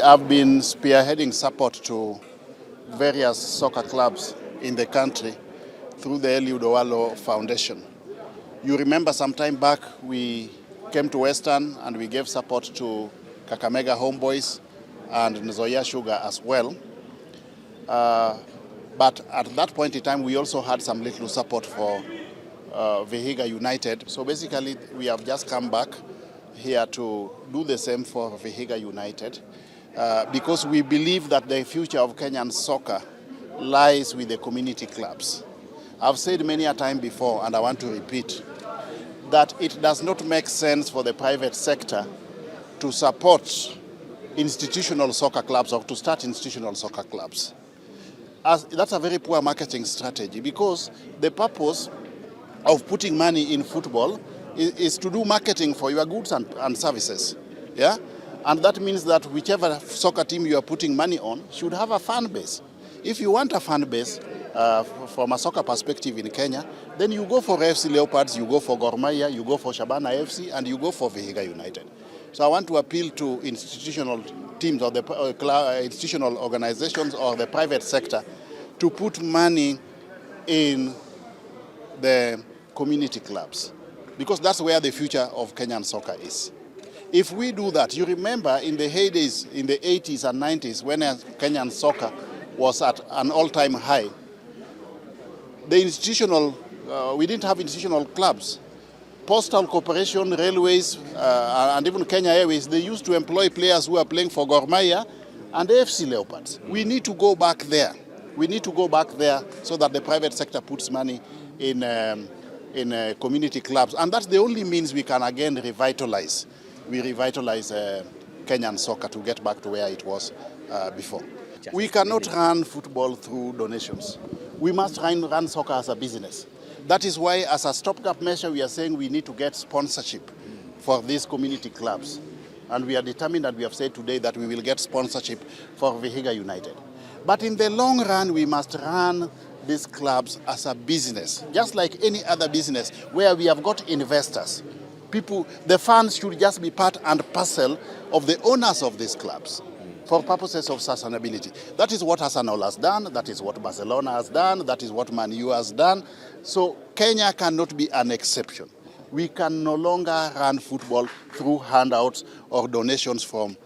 have been spearheading support to various soccer clubs in the country through the Eliud Owalo Foundation. You remember some time back we came to Western and we gave support to Kakamega Homeboys and Nzoia Sugar as well. But at that point in time we also had some little support for Vihiga United. So basically we have just come back here to do the same for Vihiga United because we believe that the future of Kenyan soccer lies with the community clubs. I've said many a time before, and I want to repeat, that it does not make sense for the private sector to support institutional soccer clubs or to start institutional soccer clubs. That's a very poor marketing strategy, because the purpose of putting money in football is to do marketing for your goods and services. Yeah? And that means that whichever soccer team you are putting money on should have a fan base. If you want a fan base from a soccer perspective in Kenya, then you go for FC Leopards, you go for Gor Mahia, you go for Shabana FC, and you go for Vihiga United. So I want to appeal to institutional teams or the institutional organizations or the private sector to put money in the community clubs, because that's where the future of Kenyan soccer is. If we do that, you remember in the heydays, in the 80s and 90s, when Kenyan soccer was at an all-time high, the we didn't have institutional clubs. Postal Corporation, Railways, and even Kenya Airways, they used to employ players who are playing for Gor Mahia and FC Leopards. We need to go back there. We need to go back there so that the private sector puts money in community clubs. And that's the only means we can again revitalize. We revitalize Kenyan soccer to get back to where it was before. We cannot run football through donations. We must run soccer as a business. That is why, as a stopgap measure, we are saying we need to get sponsorship for these community clubs. And we are determined, and we have said today that we will get sponsorship for Vihiga United. But in the long run, we must run these clubs as a business, just like any other business where we have got investors. The fans should just be part and parcel of the owners of these clubs for purposes of sustainability. That is what Arsenal has done, that is what Barcelona has done, that is what Man U has done. So Kenya cannot be an exception. We can no longer run football through handouts or donations from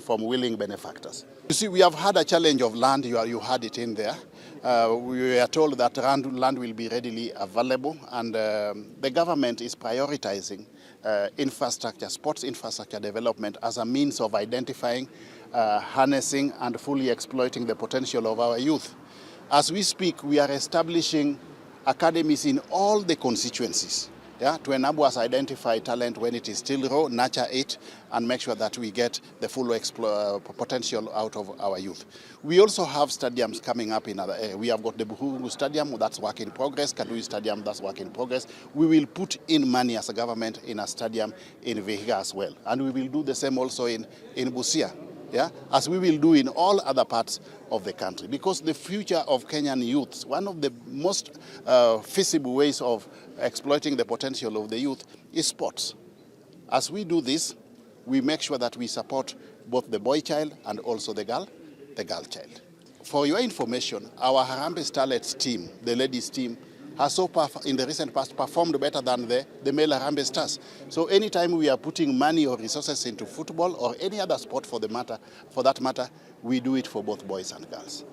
willing benefactors. You see, we have had a challenge of land. You had it in there. We are told that land will be readily available, and the government is prioritizing infrastructure, sports infrastructure development as a means of identifying, harnessing, and fully exploiting the potential of our youth. As we speak, we are establishing academies in all the constituencies, to enable us identify talent when it is still raw, nurture it, and make sure that we get the full potential out of our youth. We also have stadiums coming up in other areas. We have got the Buhuru Stadium, that's work in progress, Kadui Stadium, that's work in progress. We will put in money as a government in a stadium in Vihiga as well. And we will do the same also in Busia, as we will do in all other parts of the country. Because the future of Kenyan youth, one of the most feasible ways of exploiting the potential of the youth is sports. As we do this, we make sure that we support both the boy child and also the girl child. For your information, our Harambee Starlets team, the ladies team, has in the recent past performed better than the male Harambee Stars. So anytime we are putting money or resources into football or any other sport for that matter, we do it for both boys and girls.